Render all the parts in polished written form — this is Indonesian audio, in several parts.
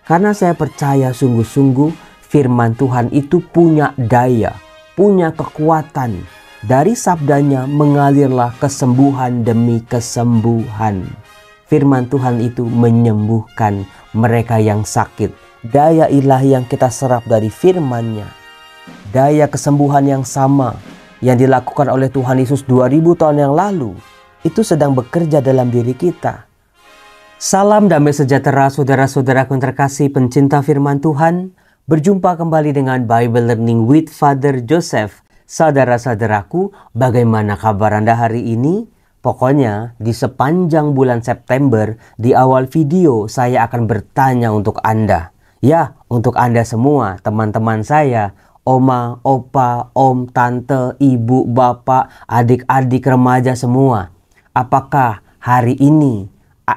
Karena saya percaya sungguh-sungguh firman Tuhan itu punya daya, punya kekuatan. Dari sabdanya mengalirlah kesembuhan demi kesembuhan. Firman Tuhan itu menyembuhkan mereka yang sakit. Daya ilahi yang kita serap dari firman-Nya, daya kesembuhan yang sama yang dilakukan oleh Tuhan Yesus 2000 tahun yang lalu, itu sedang bekerja dalam diri kita. Salam damai sejahtera saudara-saudaraku yang terkasih pencinta firman Tuhan. Berjumpa kembali dengan Bible Learning with Father Joseph. Saudara-saudaraku, bagaimana kabar Anda hari ini? Pokoknya di sepanjang bulan September, di awal video saya akan bertanya untuk Anda. Ya, untuk Anda semua, teman-teman saya, oma, opa, om, tante, ibu, bapak, adik-adik, remaja semua. Apakah hari ini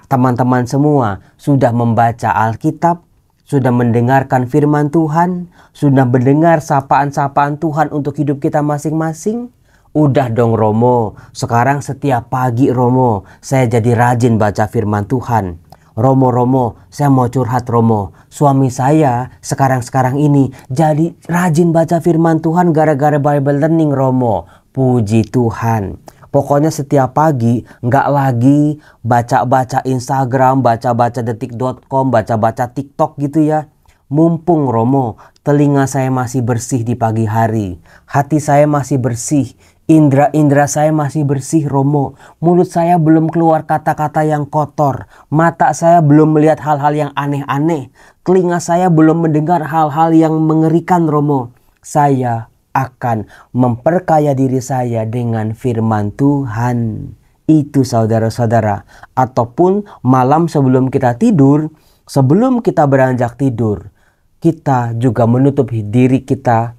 teman-teman semua sudah membaca Alkitab? Sudah mendengarkan firman Tuhan? Sudah mendengar sapaan-sapaan Tuhan untuk hidup kita masing-masing? Udah dong Romo, sekarang setiap pagi Romo, saya jadi rajin baca firman Tuhan. Romo, saya mau curhat Romo. Suami saya sekarang ini jadi rajin baca firman Tuhan gara-gara Bible Learning Romo. Puji Tuhan. Pokoknya setiap pagi nggak lagi baca-baca Instagram, baca-baca detik.com, baca-baca TikTok gitu ya. Mumpung Romo, telinga saya masih bersih di pagi hari. Hati saya masih bersih. Indra-indra saya masih bersih Romo. Mulut saya belum keluar kata-kata yang kotor. Mata saya belum melihat hal-hal yang aneh-aneh. Telinga saya belum mendengar hal-hal yang mengerikan Romo. Saya akan memperkaya diri saya dengan firman Tuhan. Itu saudara-saudara. Ataupun malam sebelum kita tidur, sebelum kita beranjak tidur, kita juga menutup diri kita,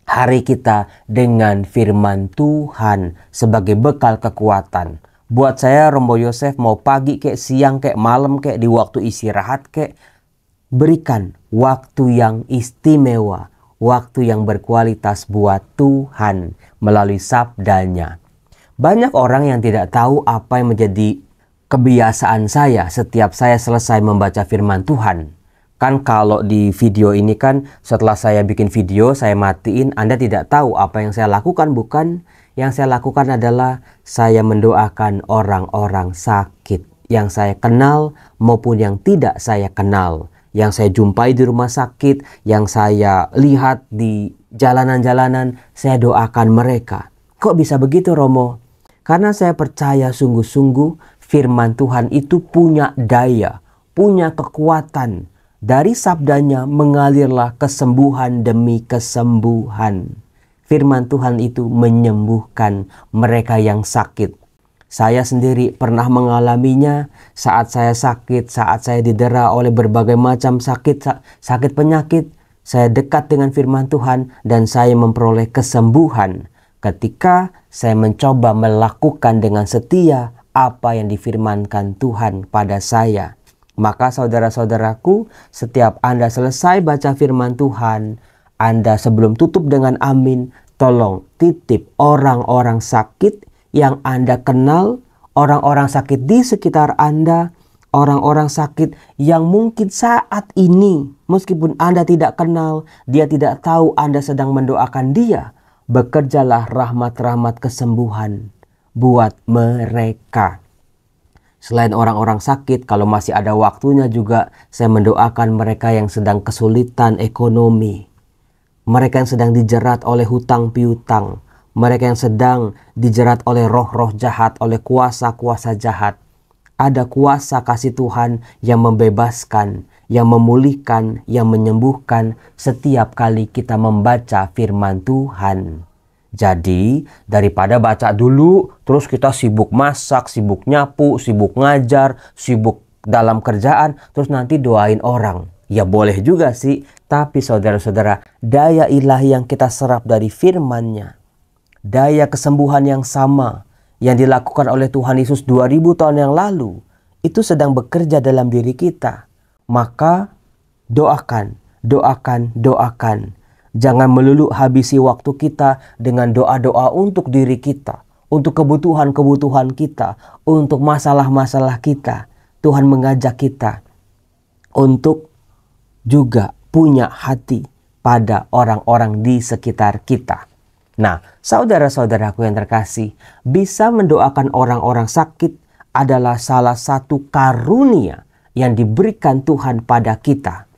hari kita dengan firman Tuhan sebagai bekal kekuatan. Buat saya Romo Yosef, mau pagi kek, siang kek, malam kek, di waktu istirahat kek, berikan waktu yang istimewa, waktu yang berkualitas buat Tuhan melalui sabdanya. Banyak orang yang tidak tahu apa yang menjadi kebiasaan saya setiap saya selesai membaca firman Tuhan. Kan kalau di video ini kan setelah saya bikin video, saya matiin, Anda tidak tahu apa yang saya lakukan, bukan? Yang saya lakukan adalah saya mendoakan orang-orang sakit yang saya kenal maupun yang tidak saya kenal. Yang saya jumpai di rumah sakit, yang saya lihat di jalanan-jalanan, saya doakan mereka. Kok bisa begitu Romo? Karena saya percaya sungguh-sungguh firman Tuhan itu punya daya, punya kekuatan. Dari sabdanya mengalirlah kesembuhan demi kesembuhan. Firman Tuhan itu menyembuhkan mereka yang sakit. Saya sendiri pernah mengalaminya saat saya sakit, saat saya didera oleh berbagai macam sakit penyakit. Saya dekat dengan firman Tuhan dan saya memperoleh kesembuhan ketika saya mencoba melakukan dengan setia apa yang difirmankan Tuhan pada saya. Maka saudara-saudaraku, setiap Anda selesai baca firman Tuhan, Anda sebelum tutup dengan amin, tolong titip orang-orang sakit yang Anda kenal, orang-orang sakit di sekitar Anda, orang-orang sakit yang mungkin saat ini, meskipun Anda tidak kenal, dia tidak tahu Anda sedang mendoakan dia, bekerjalah rahmat-rahmat kesembuhan buat mereka. Selain orang-orang sakit, kalau masih ada waktunya juga, saya mendoakan mereka yang sedang kesulitan ekonomi, mereka yang sedang dijerat oleh hutang piutang, mereka yang sedang dijerat oleh roh-roh jahat, oleh kuasa-kuasa jahat. Ada kuasa kasih Tuhan yang membebaskan, yang memulihkan, yang menyembuhkan setiap kali kita membaca firman Tuhan. Jadi daripada baca dulu, terus kita sibuk masak, sibuk nyapu, sibuk ngajar, sibuk dalam kerjaan, terus nanti doain orang. Ya boleh juga sih, tapi saudara-saudara, daya ilahi yang kita serap dari firman-Nya, daya kesembuhan yang sama yang dilakukan oleh Tuhan Yesus 2000 tahun yang lalu, itu sedang bekerja dalam diri kita. Maka doakan. Jangan melulu habisi waktu kita dengan doa-doa untuk diri kita, untuk kebutuhan-kebutuhan kita, untuk masalah-masalah kita. Tuhan mengajak kita untuk juga punya hati pada orang-orang di sekitar kita. Nah, saudara-saudaraku yang terkasih, bisa mendoakan orang-orang sakit adalah salah satu karunia yang diberikan Tuhan pada kita.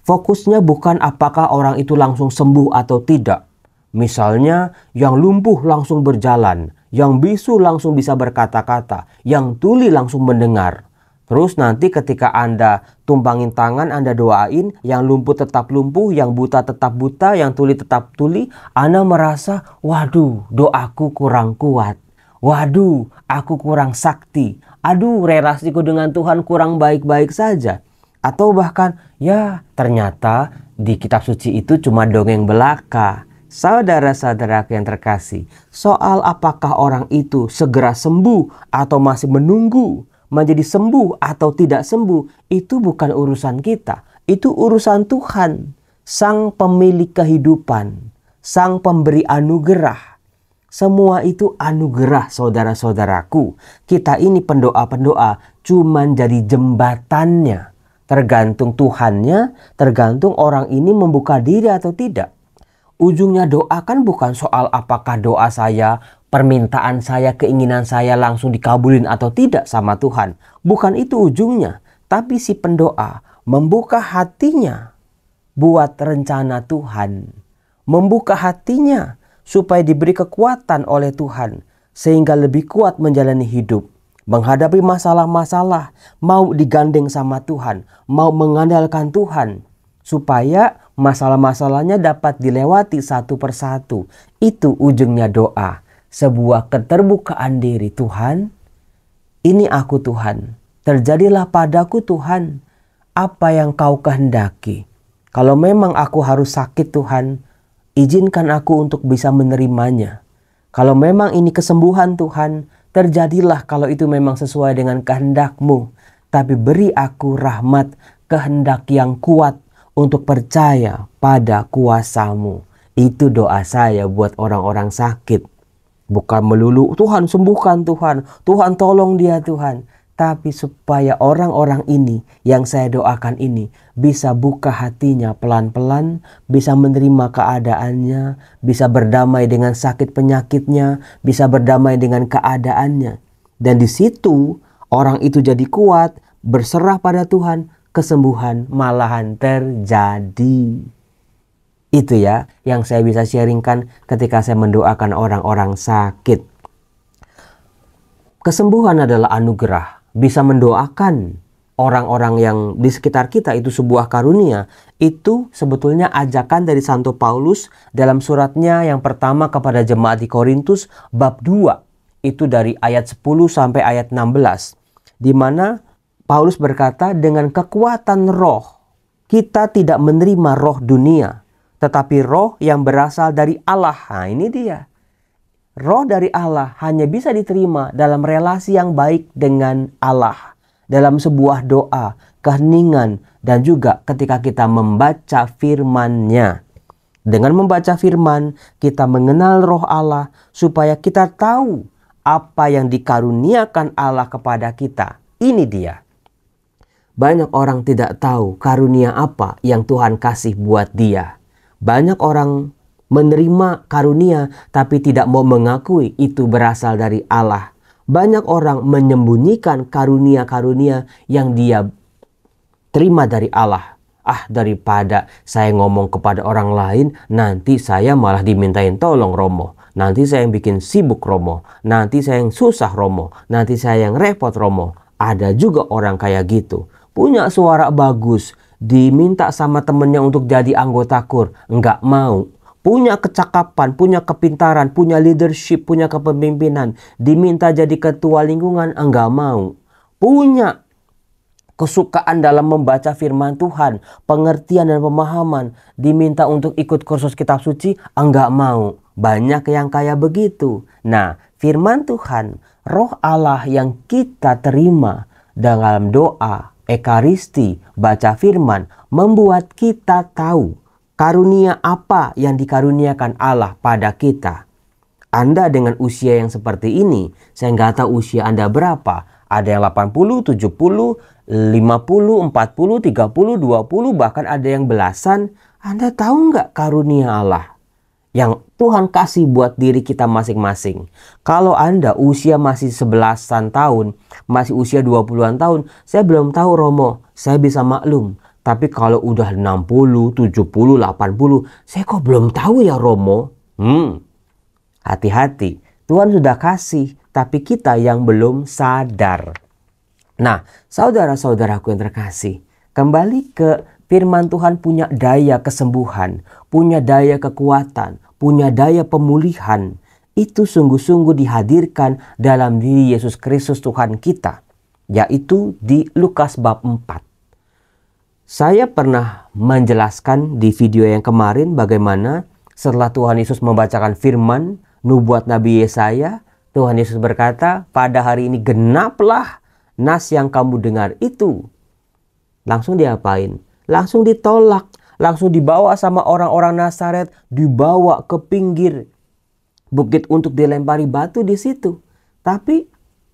Fokusnya bukan apakah orang itu langsung sembuh atau tidak. Misalnya, yang lumpuh langsung berjalan, yang bisu langsung bisa berkata-kata, yang tuli langsung mendengar. Terus nanti ketika Anda tumpangin tangan, Anda doain, yang lumpuh tetap lumpuh, yang buta tetap buta, yang tuli tetap tuli, Anda merasa, waduh, doaku kurang kuat. Waduh, aku kurang sakti. Aduh, relasiku dengan Tuhan kurang baik-baik saja. Atau bahkan, ya ternyata di kitab suci itu cuma dongeng belaka. Saudara-saudara yang terkasih, soal apakah orang itu segera sembuh atau masih menunggu menjadi sembuh atau tidak sembuh, itu bukan urusan kita. Itu urusan Tuhan, Sang Pemilik kehidupan, Sang Pemberi anugerah. Semua itu anugerah, saudara-saudaraku. Kita ini pendoa-pendoa cuman jadi jembatannya. Tergantung Tuhannya, tergantung orang ini membuka diri atau tidak. Ujungnya doa kan bukan soal apakah doa saya, permintaan saya, keinginan saya langsung dikabulin atau tidak sama Tuhan. Bukan itu ujungnya. Tapi si pendoa membuka hatinya buat rencana Tuhan. Membuka hatinya supaya diberi kekuatan oleh Tuhan. Sehingga lebih kuat menjalani hidup. Menghadapi masalah-masalah. Mau digandeng sama Tuhan. Mau mengandalkan Tuhan. Supaya masalah-masalahnya dapat dilewati satu persatu. Itu ujungnya doa. Sebuah keterbukaan diri. Tuhan, ini aku Tuhan. Terjadilah padaku Tuhan apa yang kau kehendaki. Kalau memang aku harus sakit Tuhan, izinkan aku untuk bisa menerimanya. Kalau memang ini kesembuhan Tuhan, terjadilah kalau itu memang sesuai dengan kehendak-Mu. Tapi beri aku rahmat, kehendak yang kuat untuk percaya pada kuasa-Mu. Itu doa saya buat orang-orang sakit. Bukan melulu, Tuhan sembuhkan Tuhan, Tuhan tolong dia Tuhan. Tapi supaya orang-orang ini yang saya doakan ini bisa buka hatinya pelan-pelan, bisa menerima keadaannya, bisa berdamai dengan sakit penyakitnya, bisa berdamai dengan keadaannya. Dan di situ orang itu jadi kuat, berserah pada Tuhan, kesembuhan malahan terjadi. Itu ya yang saya bisa sharingkan ketika saya mendoakan orang-orang sakit. Kesembuhan adalah anugerah. Bisa mendoakan orang-orang yang di sekitar kita itu sebuah karunia. Itu sebetulnya ajakan dari Santo Paulus dalam suratnya yang pertama kepada jemaat di Korintus bab 2. Itu dari ayat 10 sampai ayat 16. Di mana Paulus berkata, dengan kekuatan roh, kita tidak menerima roh dunia, tetapi roh yang berasal dari Allah. Nah ini dia. Roh dari Allah hanya bisa diterima dalam relasi yang baik dengan Allah. Dalam sebuah doa, keheningan, dan juga ketika kita membaca firman-Nya. Dengan membaca firman, kita mengenal roh Allah supaya kita tahu apa yang dikaruniakan Allah kepada kita. Ini dia. Banyak orang tidak tahu karunia apa yang Tuhan kasih buat dia. Banyak orang menerima karunia tapi tidak mau mengakui itu berasal dari Allah. Banyak orang menyembunyikan karunia-karunia yang dia terima dari Allah. Daripada saya ngomong kepada orang lain, nanti saya malah dimintain tolong Romo. Nanti saya yang bikin sibuk Romo. Nanti saya yang susah Romo. Nanti saya yang repot Romo. Ada juga orang kayak gitu. Punya suara bagus, diminta sama temennya untuk jadi anggota KUR, enggak mau. Punya kecakapan, punya kepintaran, punya leadership, punya kepemimpinan, diminta jadi ketua lingkungan, enggak mau. Punya kesukaan dalam membaca firman Tuhan, pengertian dan pemahaman, diminta untuk ikut kursus kitab suci, enggak mau. Banyak yang kayak begitu. Nah, firman Tuhan, roh Allah yang kita terima dalam doa, Ekaristi, baca firman, membuat kita tahu karunia apa yang dikaruniakan Allah pada kita. Anda dengan usia yang seperti ini, saya nggak tahu usia Anda berapa. Ada yang 80, 70, 50, 40, 30, 20, bahkan ada yang belasan. Anda tahu nggak karunia Allah yang Tuhan kasih buat diri kita masing-masing? Kalau Anda usia masih 11-an tahun, masih usia 20-an tahun, saya belum tahu Romo, saya bisa maklum. Tapi kalau udah 60, 70, 80, saya kok belum tahu ya Romo? Hati-hati, Tuhan sudah kasih, tapi kita yang belum sadar. Nah, saudara-saudaraku yang terkasih, kembali ke firman Tuhan punya daya kesembuhan, punya daya kekuatan, punya daya pemulihan. Itu sungguh-sungguh dihadirkan dalam diri Yesus Kristus Tuhan kita, yaitu di Lukas bab 4. Saya pernah menjelaskan di video yang kemarin bagaimana setelah Tuhan Yesus membacakan firman nubuat Nabi Yesaya, Tuhan Yesus berkata, pada hari ini genaplah nas yang kamu dengar itu. Langsung diapain? Langsung ditolak, langsung dibawa sama orang-orang Nazaret, dibawa ke pinggir bukit untuk dilempari batu di situ. Tapi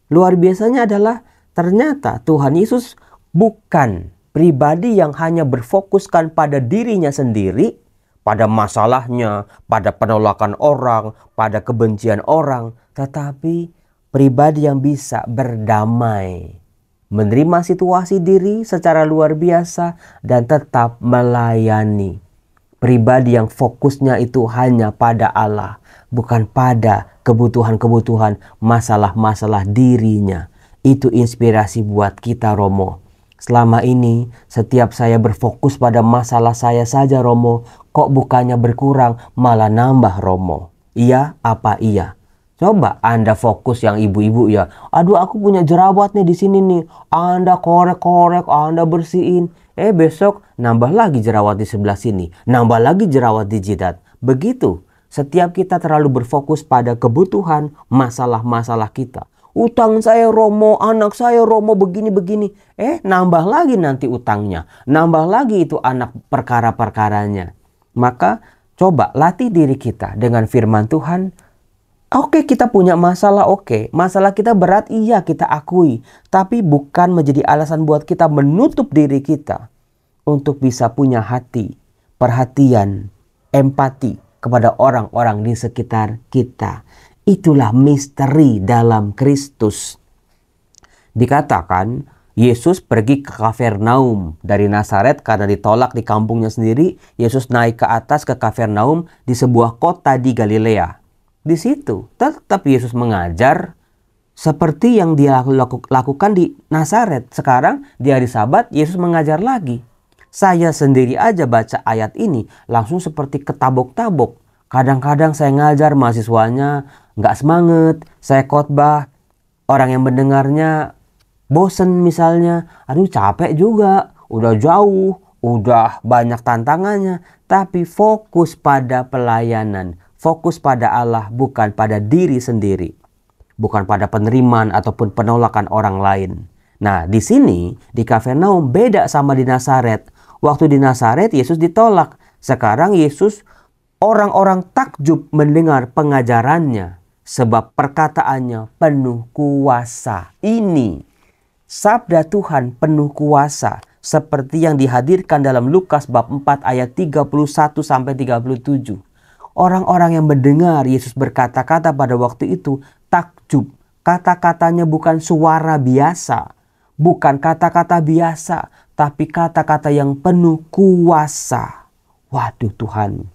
luar biasanya adalah ternyata Tuhan Yesus bukan pribadi yang hanya berfokuskan pada dirinya sendiri, pada masalahnya, pada penolakan orang, pada kebencian orang, tetapi pribadi yang bisa berdamai, menerima situasi diri secara luar biasa dan tetap melayani. Pribadi yang fokusnya itu hanya pada Allah, bukan pada kebutuhan-kebutuhan, masalah-masalah dirinya. Itu inspirasi buat kita Romo. Selama ini setiap saya berfokus pada masalah saya saja Romo, kok bukannya berkurang malah nambah Romo. Iya apa iya? Coba Anda fokus yang ibu-ibu ya. Aduh aku punya jerawat nih di sini nih. Anda korek-korek, Anda bersihin. Besok nambah lagi jerawat di sebelah sini. Nambah lagi jerawat di jidat. Begitu. Setiap kita terlalu berfokus pada kebutuhan, masalah-masalah kita. Utang saya Romo, anak saya Romo begini-begini. Nambah lagi nanti utangnya. Nambah lagi itu anak perkara-perkaranya. Maka coba latih diri kita dengan firman Tuhan. Oke, kita punya masalah, oke. Masalah kita berat, iya kita akui. Tapi bukan menjadi alasan buat kita menutup diri kita untuk bisa punya hati, perhatian, empati kepada orang-orang di sekitar kita. Itulah misteri dalam Kristus. Dikatakan Yesus pergi ke Kapernaum dari Nazaret karena ditolak di kampungnya sendiri. Yesus naik ke atas ke Kapernaum di sebuah kota di Galilea. Di situ tetap Yesus mengajar seperti yang dia lakukan di Nazaret. Sekarang di hari Sabat Yesus mengajar lagi. Saya sendiri aja baca ayat ini langsung seperti ketabok-tabok. Kadang-kadang saya ngajar mahasiswanya nggak semangat, saya khotbah, orang yang mendengarnya bosen misalnya, aduh capek juga, udah jauh, udah banyak tantangannya, tapi fokus pada pelayanan, fokus pada Allah bukan pada diri sendiri, bukan pada penerimaan ataupun penolakan orang lain. Nah di sini di Kapernaum beda sama di Nazaret. Waktu di Nazaret Yesus ditolak, sekarang Yesus orang-orang takjub mendengar pengajarannya sebab perkataannya penuh kuasa. Ini sabda Tuhan penuh kuasa seperti yang dihadirkan dalam Lukas bab 4 ayat 31 sampai 37. Orang-orang yang mendengar Yesus berkata-kata pada waktu itu takjub. Kata-katanya bukan suara biasa, bukan kata-kata biasa, tapi kata-kata yang penuh kuasa. Waduh Tuhan,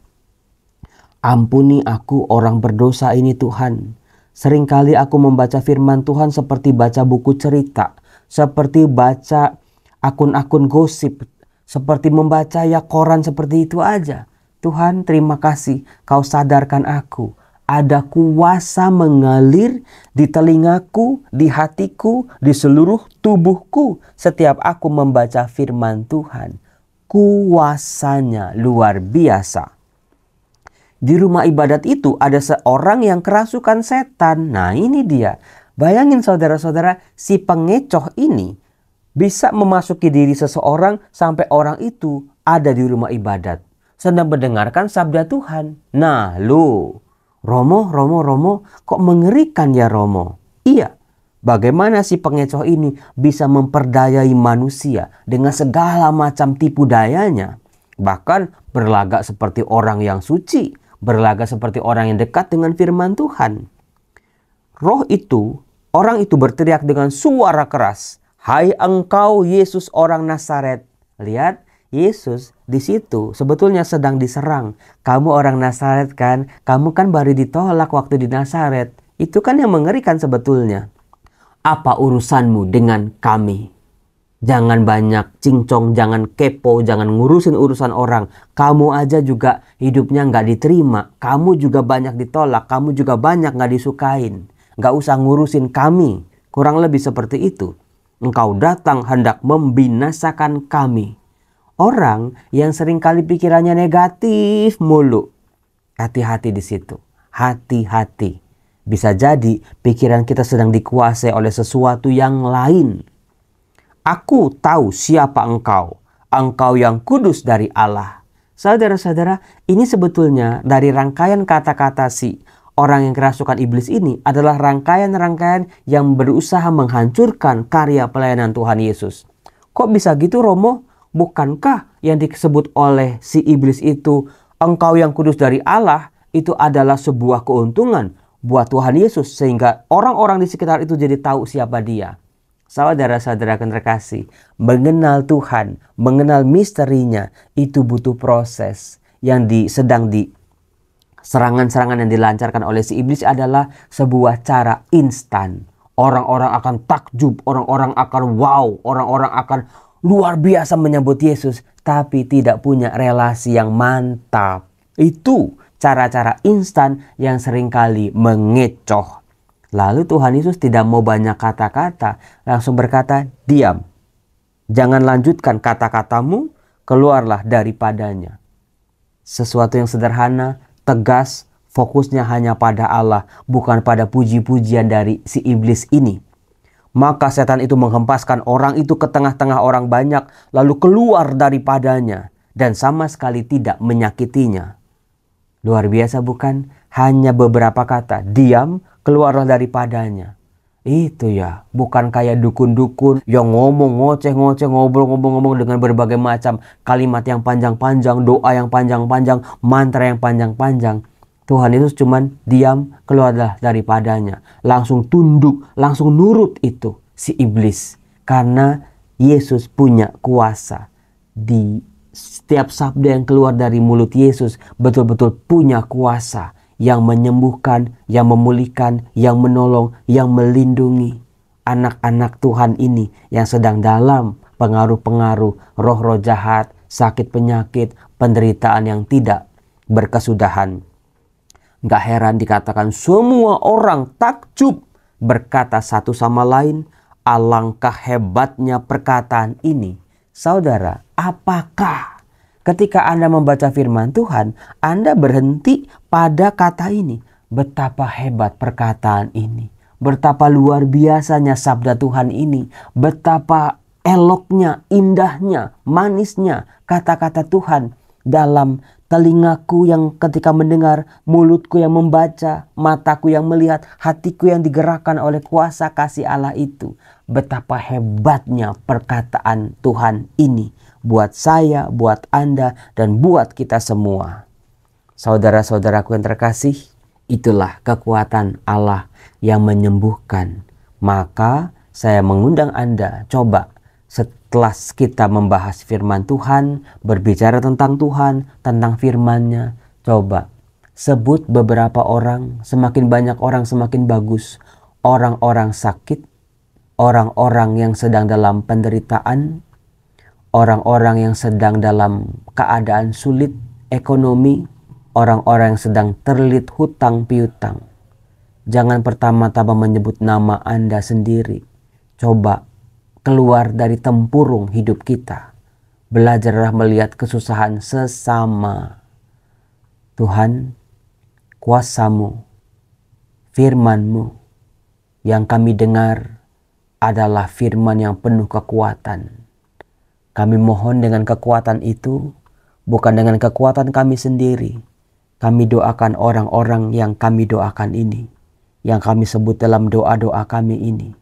ampuni aku orang berdosa ini Tuhan. Seringkali aku membaca firman Tuhan seperti baca buku cerita, seperti baca akun-akun gosip, seperti membaca ya koran seperti itu aja. Tuhan terima kasih kau sadarkan aku. Ada kuasa mengalir di telingaku, di hatiku, di seluruh tubuhku setiap aku membaca firman Tuhan. Kuasanya luar biasa. Di rumah ibadat itu ada seorang yang kerasukan setan. Nah ini dia. Bayangin saudara-saudara, si pengecoh ini bisa memasuki diri seseorang sampai orang itu ada di rumah ibadat, sedang mendengarkan sabda Tuhan. Nah Romo, kok mengerikan ya Romo? Iya, Bagaimana si pengecoh ini bisa memperdayai manusia dengan segala macam tipu dayanya. Bahkan berlagak seperti orang yang suci, berlagak seperti orang yang dekat dengan firman Tuhan. Orang itu berteriak dengan suara keras, "Hai engkau Yesus orang Nazaret." Lihat, Yesus di situ sebetulnya sedang diserang. Kamu orang Nazaret kan? Kamu kan baru ditolak waktu di Nazaret. Itu kan yang mengerikan sebetulnya. Apa urusanmu dengan kami? Jangan banyak cincong, jangan kepo, jangan ngurusin urusan orang. Kamu aja juga hidupnya nggak diterima. Kamu juga banyak ditolak. Kamu juga banyak nggak disukain. Nggak usah ngurusin kami. Kurang lebih seperti itu. Engkau datang hendak membinasakan kami. Orang yang seringkali pikirannya negatif mulu. Hati-hati di situ. Hati-hati. Bisa jadi pikiran kita sedang dikuasai oleh sesuatu yang lain. Aku tahu siapa engkau. Engkau yang kudus dari Allah. Saudara-saudara, ini sebetulnya dari rangkaian kata-kata si orang yang kerasukan iblis ini adalah rangkaian-rangkaian yang berusaha menghancurkan karya pelayanan Tuhan Yesus. Kok bisa gitu, Romo? Bukankah yang disebut oleh si iblis itu, engkau yang kudus dari Allah, itu adalah sebuah keuntungan buat Tuhan Yesus sehingga orang-orang di sekitar itu jadi tahu siapa dia. Saudara-saudara yang terkasih, mengenal Tuhan, mengenal misterinya itu butuh proses. Yang sedang di serangan-serangan yang dilancarkan oleh si iblis adalah sebuah cara instan. Orang-orang akan takjub, orang-orang akan wow, orang-orang akan luar biasa menyambut Yesus, tapi tidak punya relasi yang mantap. Itu cara-cara instan yang seringkali mengecoh. Lalu Tuhan Yesus tidak mau banyak kata-kata, langsung berkata, "Diam. Jangan lanjutkan kata-katamu, keluarlah daripadanya." Sesuatu yang sederhana, tegas, fokusnya hanya pada Allah, bukan pada puji-pujian dari si iblis ini. Maka setan itu menghempaskan orang itu ke tengah-tengah orang banyak, lalu keluar daripadanya, dan sama sekali tidak menyakitinya. Luar biasa bukan? Hanya beberapa kata, "Diam, keluarlah daripadanya." Itu ya, bukan kayak dukun-dukun yang ngomong ngoceh-ngoceh, ngobrol-ngomong dengan berbagai macam kalimat yang panjang-panjang, doa yang panjang-panjang, mantra yang panjang-panjang. Tuhan Yesus cuman diam, keluarlah daripadanya. Langsung tunduk, langsung nurut itu si iblis. Karena Yesus punya kuasa. Di setiap sabda yang keluar dari mulut Yesus betul-betul punya kuasa. Yang menyembuhkan, yang memulihkan, yang menolong, yang melindungi anak-anak Tuhan ini yang sedang dalam pengaruh-pengaruh roh-roh jahat, sakit penyakit, penderitaan yang tidak berkesudahan. Gak heran dikatakan semua orang takjub, berkata satu sama lain, "Alangkah hebatnya perkataan ini." Saudara, apakah ketika Anda membaca firman Tuhan, Anda berhenti pada kata ini? Betapa hebat perkataan ini. Betapa luar biasanya sabda Tuhan ini. Betapa eloknya, indahnya, manisnya kata-kata Tuhan dalam telingaku yang ketika mendengar, mulutku yang membaca, mataku yang melihat, hatiku yang digerakkan oleh kuasa kasih Allah itu. Betapa hebatnya perkataan Tuhan ini buat saya, buat Anda, dan buat kita semua. Saudara-saudaraku yang terkasih, itulah kekuatan Allah yang menyembuhkan. Maka saya mengundang Anda, coba setelah kita membahas firman Tuhan, berbicara tentang Tuhan, tentang firman-Nya, coba sebut beberapa orang, semakin banyak orang semakin bagus. Orang-orang sakit, orang-orang yang sedang dalam penderitaan, orang-orang yang sedang dalam keadaan sulit ekonomi, orang-orang yang sedang terlilit hutang piutang. Jangan pertama-tama menyebut nama Anda sendiri. Coba keluar dari tempurung hidup kita. Belajarlah melihat kesusahan sesama. Tuhan, kuasa-Mu, firman-Mu yang kami dengar adalah firman yang penuh kekuatan. Kami mohon dengan kekuatan itu, bukan dengan kekuatan kami sendiri. Kami doakan orang-orang yang kami doakan ini, yang kami sebut dalam doa-doa kami ini.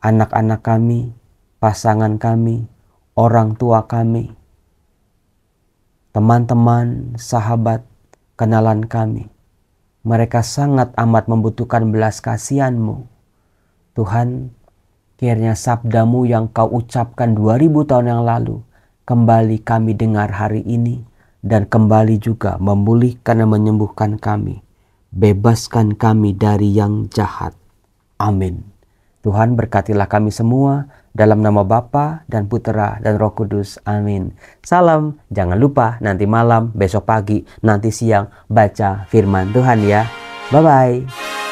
anak-anak kami, pasangan kami, orang tua kami, teman-teman, sahabat, kenalan kami. Mereka sangat amat membutuhkan belas kasihan-Mu. Tuhan, kiranya sabda-Mu yang Kau ucapkan 2000 tahun yang lalu, kembali kami dengar hari ini, dan kembali juga memulihkan dan menyembuhkan kami. Bebaskan kami dari yang jahat. Amin. Tuhan berkatilah kami semua, dalam nama Bapa dan Putera dan Roh Kudus. Amin. Salam. Jangan lupa nanti malam, besok pagi, nanti siang baca firman Tuhan ya. Bye-bye.